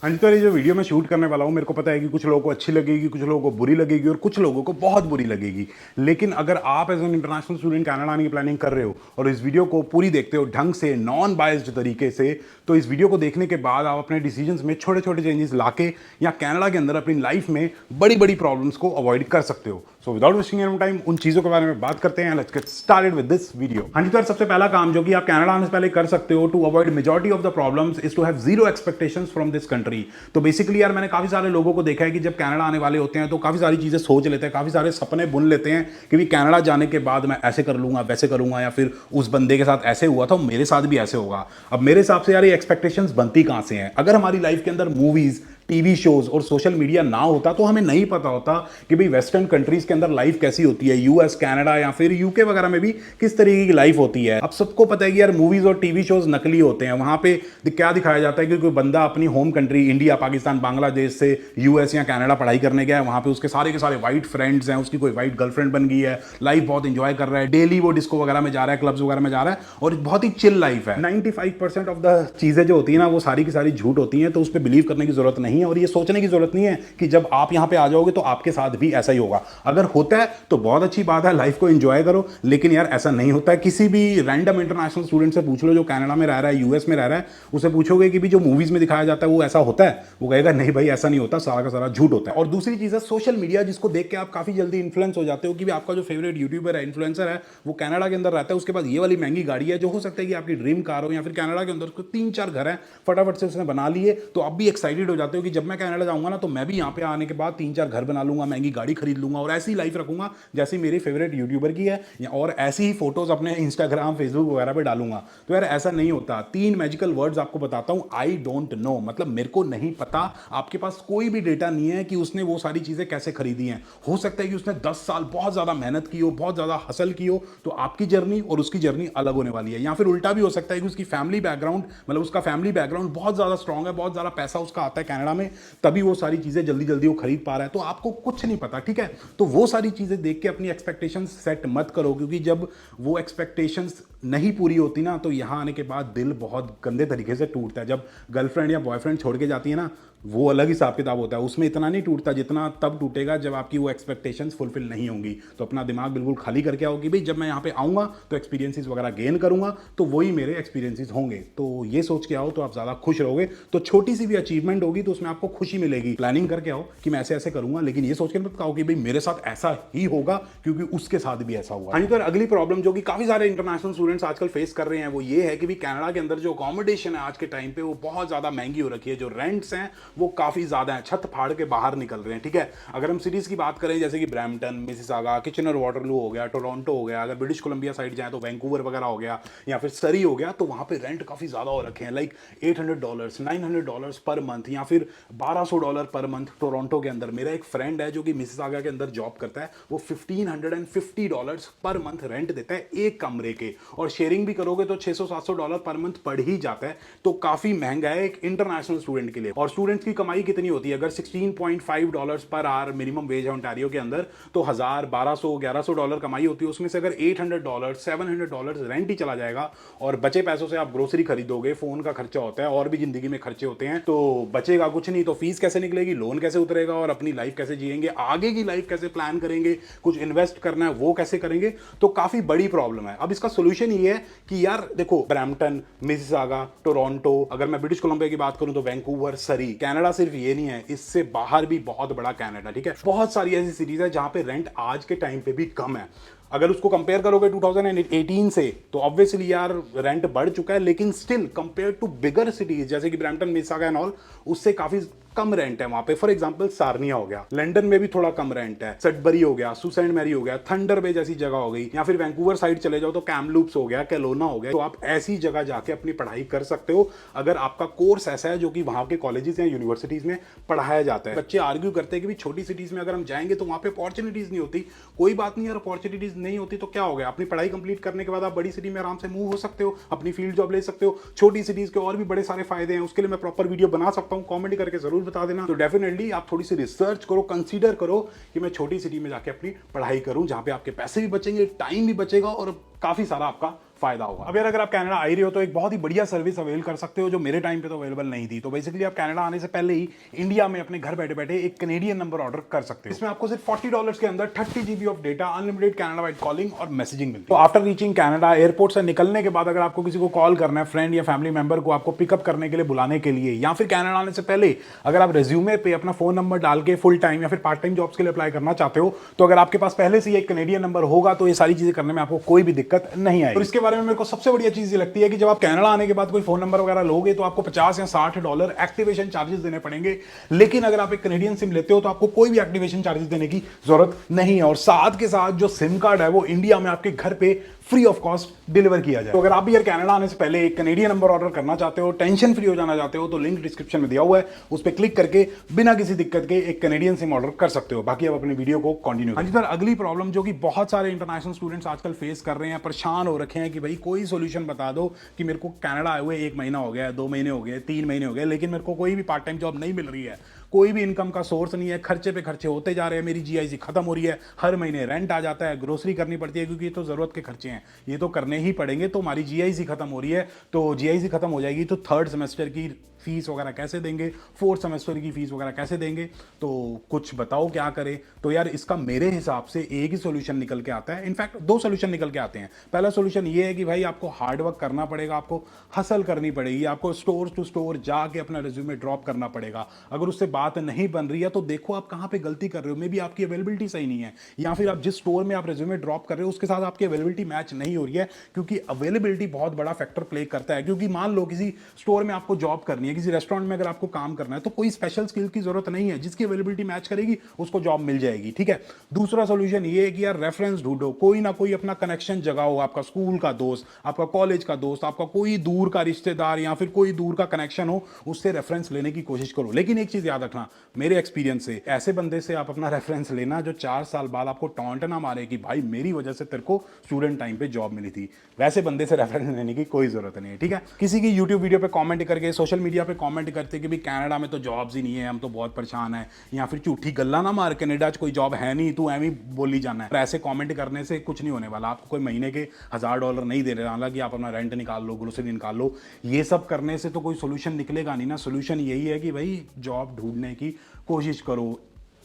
हाँ जी, तो ये जो वीडियो मैं शूट करने वाला हूँ, मेरे को पता है कि कुछ लोगों को अच्छी लगेगी, कुछ लोगों को बुरी लगेगी और कुछ लोगों को बहुत बुरी लगेगी। लेकिन अगर आप as an international student Canada आने की प्लानिंग कर रहे हो और इस वीडियो को पूरी देखते हो ढंग से, नॉन बायस्ड तरीके से, तो इस वीडियो को देखने के बाद आप अपने डिसीजंस में छोटे छोटे चेंजेस लाके या कनाडा के अंदर अपनी लाइफ में बड़ी बड़ी प्रॉब्लम्स को अवॉइड कर सकते हो। So without wasting any time उन चीज़ों के बारे में बात करते हैं। Let's get started with this video. हाँ जी, तो सबसे पहला काम जो कि आप कनाडा आने से पहले कर सकते हो to avoid majority of the problems is to have zero expectations from this country. तो बेसिकली यार मैंने काफी सारे लोगों को देखा है कि जब कनाडा आने वाले होते हैं तो काफी सारी चीजें सोच लेते हैं, काफी सारे सपने बुन लेते हैं कि भी कनाडा जाने के बाद मैं ऐसे कर लूंगा, वैसे करूंगा, या फिर उस बंदे के साथ ऐसे हुआ था मेरे साथ भी ऐसे होगा। अब मेरे हिसाब से यार ये एक्सपेक्टेशंस बनती कहां से हैं? अगर हमारी लाइफ के अंदर मूवीज, टीवी शोज और सोशल मीडिया ना होता तो हमें नहीं पता होता कि भाई वेस्टर्न कंट्रीज के अंदर लाइफ कैसी होती है, यूएस, कनाडा या फिर यूके वगैरह में भी किस तरीके की लाइफ होती है। अब सबको पता है कि यार मूवीज और टीवी शोज नकली होते हैं। वहां पे क्या दिखाया जाता है कि कोई बंदा अपनी home country India, Pakistan, Bangladesh से यूएस या कनाडा पढ़ाई करने गया है, वहां पे उसके सारे के सारे वाइट फ्रेंड्स हैं, उसकी कोई वाइट गर्लफ्रेंड बन गई है, लाइफ बहुत इंजॉय कर रहा है, डेली वो डिस्को वगैरह में जा रहा है, क्लब्स वगैरह में जा रहा है और बहुत ही चिल लाइफ है। 95% ऑफ द चीजें जो होती है ना वो सारी की सारी झूठ होती हैं, तो उस पर बिलीव करने की जरूरत नहीं है और ये सोचने की जरूरत नहीं है कि जब आप यहां पे आ जाओगे तो आपके साथ भी ऐसा ही होगा। अगर होता है तो बहुत अच्छी बात है, लाइफ को एंजॉय करो, लेकिन यार ऐसा नहीं होता है। किसी भी रैंडम इंटरनेशनल स्टूडेंट से पूछ लो जो कनाडा में रह रहा है, यूएस में रह रहा है, उसे पूछोगे कि भी जो मूवीज में दिखाया जाता है वो ऐसा होता है, वो कहेगा नहीं भाई ऐसा नहीं होता, सारा का सारा झूठ होता है। और दूसरी चीज है सोशल मीडिया, जिसको देख के आप काफी जल्दी इन्फ्लुएंस हो जाते हो कि भी आपका जो फेवरेट यूट्यूबर है, इन्फ्लुएंसर है, वो कनाडा के अंदर रहता है, उसके पास ये वाली महंगी गाड़ी है, जो हो सकता है कि आपकी ड्रीम कार हो, या फिर कनाडा के अंदर उसको 3-4 घर हैं फटाफट से उसने बना लिए, तो आप भी एक्साइटेड हो जाते हो कि जब मैं कनाडा जाऊंगा ना तो मैं भी यहाँ पे आने के बाद 3-4 घर बना लूंगा, महंगी गाड़ी खरीद लूंगा और ऐसी लाइफ रखूंगा जैसी मेरी फेवरेट यूट्यूबर की है, और ऐसी ही फोटोज अपने इंस्टाग्राम, फेसबुक वगैरह पे डालूंगा। तो यार ऐसा नहीं होता। 3 मैजिकल वर्ड्स आपको बताता हूं, आई डोंट नो, मतलब मेरे को नहीं पता। आपके पास कोई भी डेटा नहीं है कि उसने वो सारी चीजें कैसे खरीदी हैं। हो सकता है कि उसने 10 साल बहुत ज्यादा मेहनत की हो, बहुत ज्यादा हसल की हो, तो आपकी जर्नी और उसकी जर्नी अलग होने वाली है। या फिर उल्टा भी हो सकता है कि उसकी फैमिली बैकग्राउंड, मतलब उसका फैमिली बैकग्राउंड बहुत ज्यादा स्ट्रांग है, बहुत ज्यादा पैसा उसका आता है कनाडा में, तभी वो सारी चीजें जल्दी जल्दी वो खरीद पा रहा है। तो आपको कुछ नहीं पता, ठीक है? तो वो सारी चीजें देख के अपनी एक्सपेक्टेशंस सेट मत करो, क्योंकि जब वो एक्सपेक्टेशंस नहीं पूरी होती ना तो यहां आने के बाद दिल बहुत गंदे तरीके से टूटता है। जब गर्लफ्रेंड या बॉयफ्रेंड छोड़ के जाती है ना, वो अलग हिसाब किताब होता है, उसमें इतना नहीं टूटता जितना तब टूटेगा जब आपकी वो एक्सपेक्टेशंस फुलफिल नहीं होंगी। तो अपना दिमाग बिल्कुल खाली करके आओ कि भाई जब मैं यहाँ पे आऊँगा तो एक्सपीरियंसेस वगैरह गेन करूँगा, तो वही मेरे एक्सपीरियंसेस होंगे। तो ये सोच के आओ तो आप ज़्यादा खुश रहोगे। तो छोटी सी भी अचीवमेंट होगी तो उसमें आपको खुशी मिलेगी। प्लानिंग करके आओ कि मैं ऐसे ऐसे करूँगा, लेकिन ये सोच के मत कहो कि भाई मेरे साथ ऐसा ही होगा क्योंकि उसके साथ भी ऐसा हुआ। हाँ जी, तो अगली प्रॉब्लम जो कि काफ़ी सारे इंटरनेशनल स्टूडेंट्स आजकल फेस कर रहे हैं वो ये है कि भी कनाडा के अंदर जो अकोमोडेशन है आज के टाइम पे वो बहुत ज़्यादा महंगी हो रखी है। जो रेंट्स हैं वो काफ़ी ज़्यादा हैं, छत फाड़ के बाहर निकल रहे हैं, ठीक है? अगर हम सिटीज़ की बात करें जैसे कि ब्रैम्पटन, मिसिसागा, किचनर वाटरलू हो गया, टोरंटो हो गया, अगर ब्रिटिश कोलंबिया साइड जाए तो वैंकूवर वगैरह हो गया, या फिर सरी हो गया, तो वहाँ पे रेंट काफ़ी ज़्यादा हो रखे हैं, लाइक $800, $900 पर मंथ, या फिर $1200 पर मंथ टोरंटो के अंदर। मेरा एक फ्रेंड है जो कि मिसिसागा के अंदर जॉब करता है, वो $1550 पर मंथ रेंट देता है एक कमरे के, और शेयरिंग भी करोगे तो $600-700 पर मंथ पड़ ही जाता है। तो काफ़ी महंगा है एक इंटरनेशनल स्टूडेंट के लिए। और स्टूडेंट्स की कमाई कितनी होती है? अगर $16.5 पर आवर मिनिमम वेज है ओंटारियो के अंदर, तो 1000, 1200, $1100 कमाई होती है। उसमें से अगर $800, $700 रेंट ही चला जाएगा और बचे पैसों से आप ग्रोसरी खरीदोगे, फोन का खर्चा होता है और भी जिंदगी में खर्चे होते हैं, तो बचेगा कुछ नहीं। तो फीस कैसे निकलेगी, लोन कैसे उतरेगा, और अपनी लाइफ कैसे जिएंगे, आगे की लाइफ कैसे प्लान करेंगे, कुछ इन्वेस्ट करना है वो कैसे करेंगे? तो काफी बड़ी प्रॉब्लम है। अब इसका सोल्यूशन ये है कि यार देखो, ब्रैम्पटन, मिसिसागा, टोरंटो, अगर मैं ब्रिटिश कोलंबिया की बात करूं तो वैंकूवर, सरी। कनाडा सिर्फ ये नहीं है, इससे बाहर भी बहुत बड़ा कनाडा, ठीक है? बहुत सारी ऐसी सिटीज है जहां पे रेंट आज के टाइम पे भी कम है। अगर उसको कंपेयर करोगे 2018 से, तो ऑब्वियसली यार रेंट बढ़ चुका है, लेकिन still compare to bigger cities जैसे कि ब्रैम्पटन, मिसिसागा एंड ऑल, उससे काफी कम रेंट है वहां पे। फॉर एग्जांपल सार्निया हो गया, लंदन में भी थोड़ा कम रेंट है, सडबरी हो गया, सुसेंट मैरी हो गया, थंडर बे जैसी जगह हो गई, या फिर वैंकूवर साइड चले जाओ तो कैमलूप्स हो गया, कैलोना हो गया। तो आप ऐसी जगह जाके अपनी पढ़ाई कर सकते हो अगर आपका कोर्स ऐसा है जो कि वहां के कॉलेजेस या यूनिवर्सिटीज में पढ़ाया जाता है। बच्चे आर्ग्यू करते हैं कि भी छोटी सिटीज में अगर हम जाएंगे तो वहां पे अपॉर्चुनिटीज नहीं होती। कोई बात नहीं यार, अपॉर्चुनिटीज नहीं होती तो क्या हो गया, अपनी पढ़ाई कंप्लीट करने के बाद आप बड़ी सिटी में आराम से मूव हो सकते हो, अपनी फील्ड जॉब ले सकते हो। छोटी सिटीज के और भी बड़े सारे फायदे हैं, उसके लिए मैं प्रॉपर वीडियो बना सकता हूं, कमेंट करके जरूर बता देना। तो डेफिनेटली आप थोड़ी सी रिसर्च करो, कंसीडर करो कि मैं छोटी सिटी में जाके अपनी पढ़ाई करूं, जहां पे आपके पैसे भी बचेंगे, टाइम भी बचेगा और काफी सारा आपका फायदा होगा। अब यार अगर आप कनाडा आ ही रहे हो तो एक बहुत ही बढ़िया सर्विस अवेल कर सकते हो जो मेरे टाइम पे तो अवेलेबल नहीं थी। तो बेसिकली आप कनाडा आने से पहले ही इंडिया में अपने घर बैठे बैठे एक कनेडियन नंबर ऑर्डर कर सकते हो। इसमें आपको सिर्फ $40 के अंदर 30 GB of data, unlimited Canada wide calling और मैसेजिंग मिलती है। तो आफ्टर रीचिंग कनाडा, एयरपोर्ट से निकलने के बाद अगर आपको किसी को कॉल करना है, फ्रेंड या फैमिली मेंबर को आपको पिकअप करने के लिए, बुलाने के लिए, या फिर कनाडा आने से पहले अगर आप रेज्यूमे पे अपना फोन नंबर डाल के फुल टाइम या फिर पार्ट टाइम जॉब्स के लिए अप्लाई करना चाहते हो, तो अगर आपके पास पहले से ही एक कनेडियन नंबर होगा तो ये सारी चीजें करने में आपको कोई भी दिक्कत नहीं आएगी। और इसके बारे में मेरे को सबसे बढ़िया चीज ये लगती है कि जब आप कनाडा आने के बाद कोई फोन नंबर वगैरह लोगे तो आपको $50 या $60 एक्टिवेशन चार्जेस देने पड़ेंगे। लेकिन अगर आप एक कनेडियन सिम लेते हो तो आपको कोई भी एक्टिवेशन चार्जेस देने की जरूरत नहीं है। और साथ के साथ जो सिम कार्ड है वो इंडिया में आपके घर पे फ्री ऑफ कॉस्ट डिलीवर किया जाए। तो अगर आप भी यार कनाडा आने से पहले एक कनेडियन नंबर ऑर्डर करना चाहते हो, टेंशन फ्री हो जाना चाहते हो, तो लिंक डिस्क्रिप्शन में दिया हुआ है, उस पर क्लिक करके बिना किसी दिक्कत के एक कनेडियन सिम ऑर्डर कर सकते हो। बाकी अब अपने वीडियो को कंटिन्यू करें। सर अगली प्रॉब्लम जो कि बहुत सारे इंटरनेशनल स्टूडेंट्स आजकल फेस कर रहे हैं, परेशान हो रखे हैं कि भाई कोई सोल्यूशन बता दो कि मेरे को कनाडा आए हुए 1 महीना हो गया, 2 महीने हो गए, 3 महीने हो गए, लेकिन मेरे को कोई भी पार्ट टाइम जॉब नहीं मिल रही है, कोई भी इनकम का सोर्स नहीं है, खर्चे पे खर्चे होते जा रहे हैं, मेरी जीआईसी खत्म हो रही है, हर महीने रेंट आ जाता है, ग्रोसरी करनी पड़ती है क्योंकि ये तो जरूरत के खर्चे हैं, ये तो करने ही पड़ेंगे। तो हमारी जीआईसी खत्म हो रही है, तो जीआईसी खत्म हो जाएगी तो थर्ड सेमेस्टर की फीस वगैरह कैसे देंगे, फोर्थ सेमेस्टर की फीस वगैरह कैसे देंगे, तो कुछ बताओ क्या करें। तो यार इसका मेरे हिसाब से एक ही सोल्यूशन निकल के आता है, इनफैक्ट 2 सोल्यूशन निकल के आते हैं। पहला सोल्यूशन ये है कि भाई आपको हार्डवर्क करना पड़ेगा, आपको हसल करनी पड़ेगी, आपको स्टोर टू स्टोर जाके अपना रिज्यूमे ड्रॉप करना पड़ेगा। अगर उससे बात नहीं बन रही है तो देखो आप कहाँ पे गलती कर रहे हो, मे बी आपकी अवेलेबिलिटी सही नहीं है, या फिर आप जिस स्टोर में आप रिज्यूमे ड्रॉप कर रहे हो उसके साथ आपकी अवेलेबिलिटी मैच नहीं हो रही है, क्योंकि अवेलेबिलिटी बहुत बड़ा फैक्टर प्ले करता है। क्योंकि मान लो किसी स्टोर में आपको जॉब करनी है, किसी रेस्टोरेंट में अगर आपको काम करना है, तो कोई स्पेशल स्किल की जरूरत नहीं है, जिसकी अवेलेबिलिटी मैच करेगी उसको जॉब मिल जाएगी। ठीक है। दूसरा सोल्यूशन ये है कि यार रेफरेंस ढूंढो, कोई ना कोई अपना कनेक्शन जगाओ, आपका स्कूल का दोस्त, आपका कॉलेज का दोस्त, आपका कोई दूर का रिश्तेदार या फिर कोई दूर का कनेक्शन हो, उससे रेफरेंस लेने की कोशिश करो। लेकिन एक चीज याद रखना, मेरे एक्सपीरियंस से ऐसे बंदे से आप अपना रेफरेंस लेना जो 4 साल बाद आपको टॉन्ट ना मारे कि भाई मेरी वजह से तेरे को स्टूडेंट टाइम पे जॉब मिली थी। वैसे बंदे से रेफरेंस लेने की कोई जरूरत नहीं है। ठीक है। किसी की यूट्यूब वीडियो पे कमेंट करके, सोशल मीडिया पे कमेंट करते कि भाई कनाडा में तो जॉब्स ही नहीं है, हम तो बहुत परेशान है, या फिर झूठी गल्ला ना मार, कनाडा कोई जॉब है नहीं, तू एवं बोली जाना है। ऐसे कमेंट करने से कुछ नहीं होने वाला, आपको कोई महीने के $1000 नहीं दे रहा कि आप अपना रेंट निकाल लो, ग्रोसरी निकाल लो। ये सब करने से तो कोई सोल्यूशन निकलेगा नहीं ना। सोल्यूशन यही है कि भाई जॉब ढूंढने की कोशिश करो,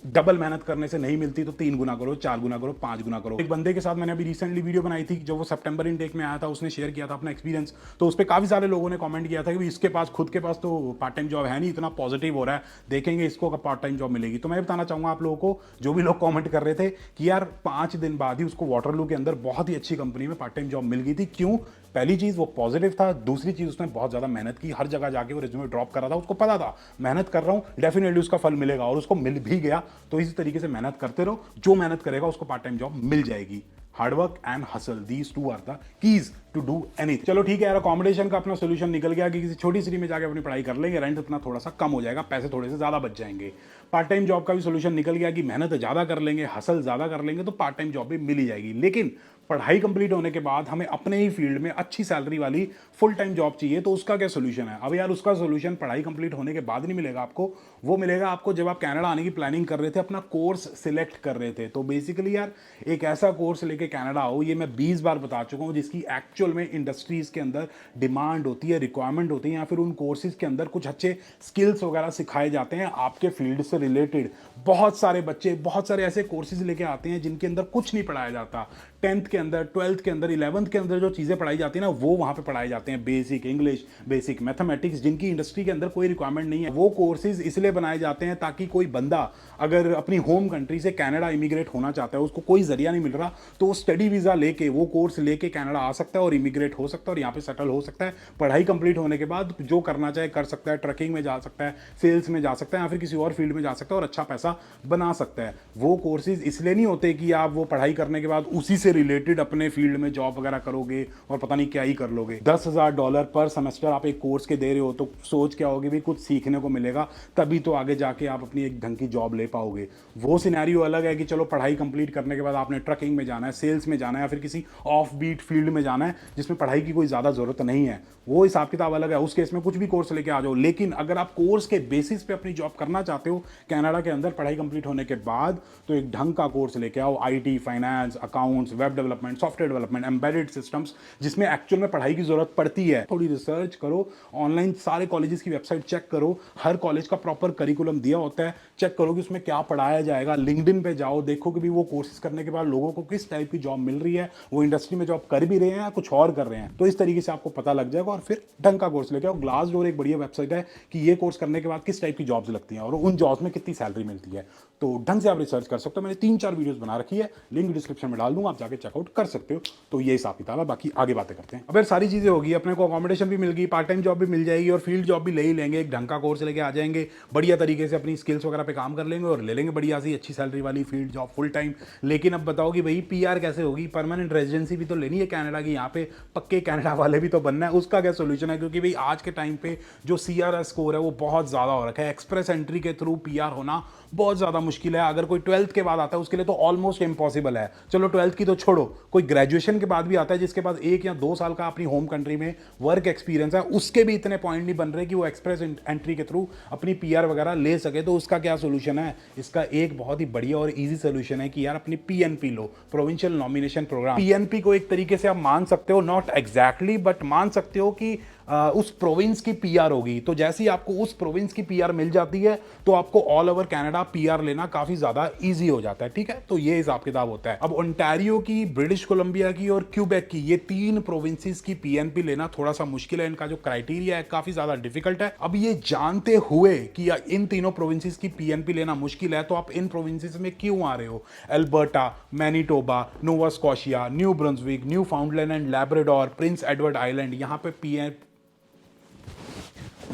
डबल मेहनत करने से नहीं मिलती तो 3 गुना करो, 4 गुना करो, 5 गुना करो। एक बंदे के साथ मैंने अभी रिसेंटली वीडियो बनाई थी, जब वो सितंबर इनटेक में आया था, उसने शेयर किया था अपना एक्सपीरियंस, तो उस पर काफी सारे लोगों ने कमेंट किया था कि इसके पास खुद के पास तो पार्ट टाइम जॉब है नहीं, इतना पॉजिटिव हो रहा है, देखेंगे इसको कब पार्ट टाइम जॉब मिलेगी। तो मैं बताना चाहूंगा आप लोगों को, जो भी लोग कॉमेंट कर रहे थे, कि यार 5 दिन बाद ही उसको वाटरलू के अंदर बहुत ही अच्छी कंपनी में पार्ट टाइम जॉब मिल गई थी। क्यों? पहली चीज वो पॉजिटिव था, दूसरी चीज उसने बहुत ज्यादा मेहनत की, हर जगह जाके वो रिज्यूमे ड्रॉप कर रहा था, उसको पता था मेहनत कर रहा हूं डेफिनेटली उसका फल मिलेगा, और उसको मिल भी गया। तो इसी तरीके से मेहनत करते रहो, जो मेहनत करेगा उसको पार्ट टाइम जॉब मिल जाएगी। Hard work and hustle, these 2 are the keys to do anything. चलो ठीक है यार, अकोमोडेशन का अपना सोल्यूशन निकल गया कि किसी छोटी सिटी में जाके अपनी पढ़ाई कर लेंगे, रेंट उतना थोड़ा सा कम हो जाएगा, पैसे थोड़े से ज्यादा बच जाएंगे। पार्ट टाइम जॉब का भी सोल्यूशन निकल गया कि मेहनत ज्यादा कर लेंगे, हसल ज्यादा कर लेंगे तो पार्ट टाइम जॉब भी मिल ही जाएगी। लेकिन पढ़ाई कंप्लीट होने के बाद हमें अपने ही फील्ड में अच्छी सैलरी वाली फुल टाइम जॉब चाहिए, तो उसका क्या सोल्यूशन है? अब यार उसका सोल्यूशन पढ़ाई कंप्लीट होने के बाद नहीं मिलेगा आपको, वो मिलेगा आपको जब आप कनाडा आने की प्लानिंग कर रहे थे, अपना कोर्स सिलेक्ट कर रहे थे। तो बेसिकली यार एक ऐसा कोर्स लेके कनाडा आओ, ये मैं 20 बार बता चुका हूं, जिसकी एक्चुअल में इंडस्ट्रीज के अंदर डिमांड होती है, रिक्वायरमेंट होती है, या फिर उन कोर्सेज के अंदर कुछ अच्छे स्किल्स वगैरह सिखाए जाते हैं आपके फील्ड से रिलेटेड। बहुत सारे बच्चे बहुत सारे ऐसे कोर्सेज लेके आते हैं जिनके अंदर कुछ नहीं पढ़ाया जाता। 10th के अंदर, 12th के अंदर, 11th के अंदर जो चीजें पढ़ाई जाती है ना, वो वहां पे पढ़ाए जाते हैं। बेसिक इंग्लिश, बेसिक मैथमेटिक्स, जिनकी इंडस्ट्री के अंदर कोई रिक्वायरमेंट नहीं है। वो कोर्सेज इसलिए बनाए जाते हैं ताकि कोई बंदा अगर अपनी होम कंट्री से कनाडा इमिग्रेट होना चाहता है, उसको कोई जरिया नहीं मिल रहा, तो वो स्टडी वीजा लेके, वो कोर्स लेके कनाडा आ सकता है और इमिग्रेट हो सकता है और यहाँ पे सेटल हो सकता है। पढ़ाई कंप्लीट होने के बाद जो करना चाहे कर सकता है, ट्रकिंग में जा सकता है, सेल्स में जा सकता है, या फिर किसी और फील्ड में जा सकता है और अच्छा पैसा बना सकता है। वो कोर्सेज इसलिए नहीं होते कि आप वो पढ़ाई करने के बाद उसी से रिलेटेड अपने फील्ड में जॉब वगैरह करोगे और पता नहीं क्या ही कर लोगे। $10,000 पर सेमेस्टर आप एक कोर्स के दे रहे हो, तो सोच क्या होगी भी कुछ सीखने को मिलेगा, तभी तो आगे जाके आप अपनी एक ढंग की जॉब ले पाओगे। वो सिनेरियो अलग है कि चलो पढ़ाई कंप्लीट करने के बाद आपने ट्रकिंग में जाना है, सेल्स में जाना है, या फिर किसी ऑफ बीट फील्ड में जाना है जिसमें पढ़ाई की कोई ज्यादा जरूरत नहीं है, वो हिसाब किताब अलग है। उस केस में कुछ भी कोर्स लेके आ जाओ। लेकिन अगर आप कोर्स के बेसिस पे अपनी जॉब करना चाहते हो कनाडा के अंदर पढ़ाई कंप्लीट होने के बाद, तो एक ढंग का कोर्स लेके आओ। IT, finance, accounts, web development, software development, embedded systems, जिसमें एक्चुअल में पढ़ाई की जरूरत पड़ती है। थोड़ी रिसर्च करो, ऑनलाइन सारे कॉलेजेस की वेबसाइट चेक करो, हर कॉलेज का प्रॉपर करिकुलम दिया होता है, चेक करो कि उसमें क्या पढ़ाया जाएगा। लिंक्डइन पे जाओ, देखो कि भी वो कोर्सेज करने के बाद लोगों को किस टाइप की जॉब मिल रही है, वो इंडस्ट्री में जॉब कर भी रहे हैं या कुछ और कर रहे हैं। तो इस तरीके से आपको पता लग जाएगा और फिर ढंग का कोर्स लेके आओ। ग्लासडोर एक बढ़िया वेबसाइट है कि ये कोर्स करने के बाद किस टाइप की जॉब्स लगती हैं और उन जॉब्स में कितनी सैलरी मिलती है। तो ढंग से आप रिसर्च कर सकते हो। मैंने 3-4 वीडियोस बना रखी है, लिंक डिस्क्रिप्शन में डाल दूंगा, आप जाके चेकआउट कर सकते हो। तो ये हिसाब किताब है, बाकी आगे बातें करते हैं। अब यार सारी चीजें होगी, अपने को अकोमोडेशन भी मिल गई, पार्ट टाइम जॉब भी मिल जाएगी और फील्ड जॉब भी ले ही लेंगे। एक ढंग का कोर्स लेके आ जाएंगे, बढ़िया तरीके से अपनी स्किल्स वगैरह पे काम कर लेंगे और ले लेंगे बढ़िया सी अच्छी सैलरी वाली फील्ड जॉब फुल टाइम। लेकिन अब बताओ कि भाई पीआर कैसे होगी, परमानेंट रेजिडेंसी भी तो लेनी है कनाडा की, यहाँ पे पक्के कनाडा वाले भी तो बनना है, उसका क्या सोल्यूशन है? क्योंकि भाई आज के टाइम पे जो सीआरएस स्कोर है वो बहुत ज़्यादा हो रखा है। एक्सप्रेस एंट्री के थ्रू पीआर होना बहुत ज़्यादा मुश्किल है। अगर कोई 12th के बाद आता है उसके लिए तो ऑलमोस्ट इम्पॉसिबल है। चलो 12th की तो छोड़ो, कोई ग्रेजुएशन के बाद भी आता है जिसके पास 1 या 2 साल का अपनी होम कंट्री में वर्क एक्सपीरियंस है, उसके भी इतने पॉइंट नहीं बन रहे कि वो एक्सप्रेस एंट्री के थ्रू अपनी पीआर वगैरह ले सके। तो उसका क्या सोल्यूशन है? इसका एक बहुत ही बढ़िया और ईजी सोल्यूशन है कि यार अपनी पीएनपी लो, प्रोविंशियल नॉमिनेशन प्रोग्राम। पीएनपी को एक तरीके से आप मान सकते हो, नॉट एग्जैक्टली बट मान सकते हो कि उस प्रोविंस की पीआर होगी। तो जैसे ही आपको उस प्रोविंस की पीआर मिल जाती है तो आपको ऑल ओवर कनाडा पीआर लेना काफी ज्यादा इजी हो जाता है। ठीक है, तो ये हिसाब किताब होता है। अब ओंटारियो की, ब्रिटिश कोलंबिया की और क्यूबेक की, ये 3 प्रोविंसेस की पीएनपी लेना थोड़ा सा मुश्किल है। इनका जो क्राइटेरिया है काफी ज्यादा डिफिकल्ट है। अब ये जानते हुए कि इन तीनों प्रोविंसेस की पीएनपी लेना मुश्किल है, तो आप इन प्रोविंसेस में क्यों आ रहे हो? Alberta, Manitoba, Nova Scotia, new Brunswick, new फाउंडलैंड and Labrador, Prince Edward Island, यहाँ पे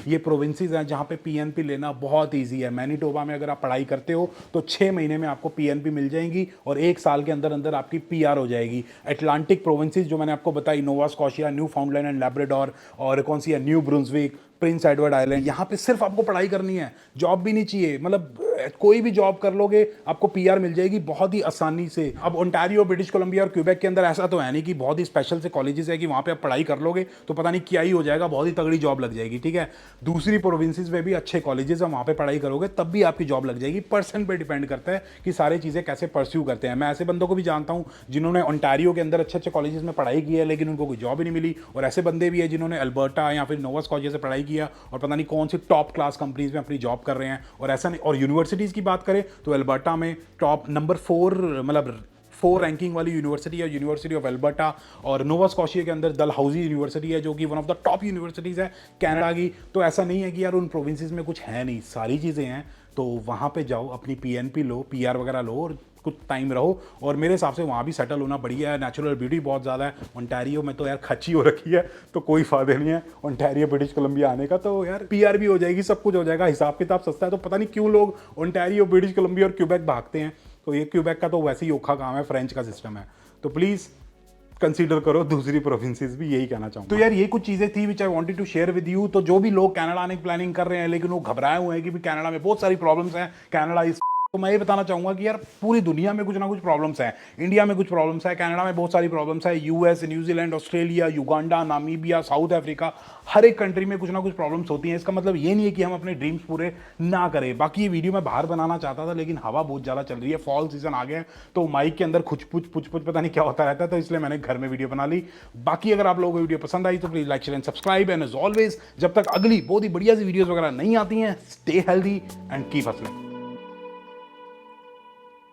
ये प्रोविंसेस हैं जहां पे पीएनपी लेना बहुत इजी है। मैनिटोबा में अगर आप पढ़ाई करते हो तो 6 महीने में आपको पीएनपी मिल जाएगी और 1 साल के अंदर अंदर आपकी पीआर हो जाएगी। अटलांटिक प्रोविंसेस जो मैंने आपको बताई, Nova Scotia, Newfoundland and Labrador और कौन सी है, New Brunswick, Prince Edward Island, यहाँ पे सिर्फ आपको पढ़ाई करनी है, जॉब भी नहीं चाहिए। मतलब कोई भी जॉब कर लोगे आपको पीआर मिल जाएगी बहुत ही आसानी से। अब ओंटारियो, ब्रिटिश कोलंबिया और क्यूबेक के अंदर ऐसा तो है नहीं कि बहुत ही स्पेशल से कॉलेजेस है कि वहाँ पे आप पढ़ाई कर लोगे तो पता नहीं क्या ही हो जाएगा, बहुत ही तगड़ी जॉब लग जाएगी। ठीक है, दूसरी प्रोविंसेस में भी अच्छे कॉलेजेस है, वहाँ पे पढ़ाई करोगे तब भी आपकी जॉब लग जाएगी। पर्सन पे डिपेंड करता है कि सारी चीज़ें कैसे परस्यू करते हैं। मैं ऐसे बंदों को भी जानता हूँ जिन्होंने ओंटारियो के अंदर अच्छे अच्छे कॉलेजेस में पढ़ाई की है लेकिन उनको कोई जॉब ही नहीं मिली, और ऐसे बंदे भी है जिन्होंने अल्बर्टा या फिर नोवा स्कॉशिया से पढ़ाई किया और पता नहीं कौन सी टॉप क्लास कंपनीज में अपनी जॉब कर रहे हैं। और ऐसा नहीं, और यूनिवर्सिटीज़ की बात करें तो अल्बर्टा में टॉप नंबर 4, मतलब 4 रैंकिंग वाली यूनिवर्सिटी है, यूनिवर्सिटी ऑफ अल्बर्टा। और नोवा स्कॉशिया के अंदर डलहौजी यूनिवर्सिटी है जो कि one of the top universities है कनाडा की। तो ऐसा नहीं है कि यार उन प्रोविंसेस में कुछ है नहीं, सारी चीज़ें हैं। तो वहाँ पे जाओ, अपनी पीएनपी लो, पीआर वगैरह लो और कुछ टाइम रहो। और मेरे हिसाब से वहाँ भी सेटल होना बढ़िया है, नेचुरल ब्यूटी बहुत ज़्यादा है। ओंटारियो में तो यार खच्ची हो रखी है तो कोई फायदा नहीं है ओंटारियो ब्रिटिश कोलंबिया आने का। तो यार पीआर भी हो जाएगी, सब कुछ हो जाएगा, हिसाब किताब सस्ता है। तो पता नहीं क्यों लोग ओंटारियो, ब्रिटिश कोलंबिया और क्यूबेक भागते हैं। तो ये क्यूबेक का तो वैसे ही औखा काम है, फ्रेंच का सिस्टम है। तो प्लीज़ कंसीडर करो दूसरी प्रोविंसेस भी, यही कहना चाहूंगा। तो यार ये कुछ चीजें थी which I wanted to share with you. तो जो भी लोग कनाडा आने की प्लानिंग कर रहे हैं लेकिन वो घबराए हुए हैं कि भी कनाडा में बहुत सारी प्रॉब्लम्स हैं, कनाडा इस, तो मैं ये बताना चाहूंगा कि यार पूरी दुनिया में कुछ ना कुछ प्रॉब्लम्स हैं। इंडिया में कुछ प्रॉब्लम्स है, कनाडा में बहुत सारी प्रॉब्लम्स है, US, New Zealand, Australia, Uganda, Namibia, south Africa, हर एक कंट्री में कुछ ना कुछ प्रॉब्लम्स होती हैं। इसका मतलब ये नहीं है कि हम अपने ड्रीम्स पूरे ना करें। बाकी ये वीडियो मैं बाहर बनाना चाहता था लेकिन हवा बहुत ज़्यादा चल रही है, फॉल सीजन आ गया है तो माइक के अंदर कुछ पुछ पता नहीं क्या होता रहता है, तो इसलिए मैंने घर में वीडियो बना ली। बाकी अगर आप लोगों को वीडियो पसंद आई तो please like, share and subscribe. And as always, जब तक अगली बहुत ही बढ़िया सी वीडियोस वगैरह नहीं आती हैं, stay healthy and keep hustling.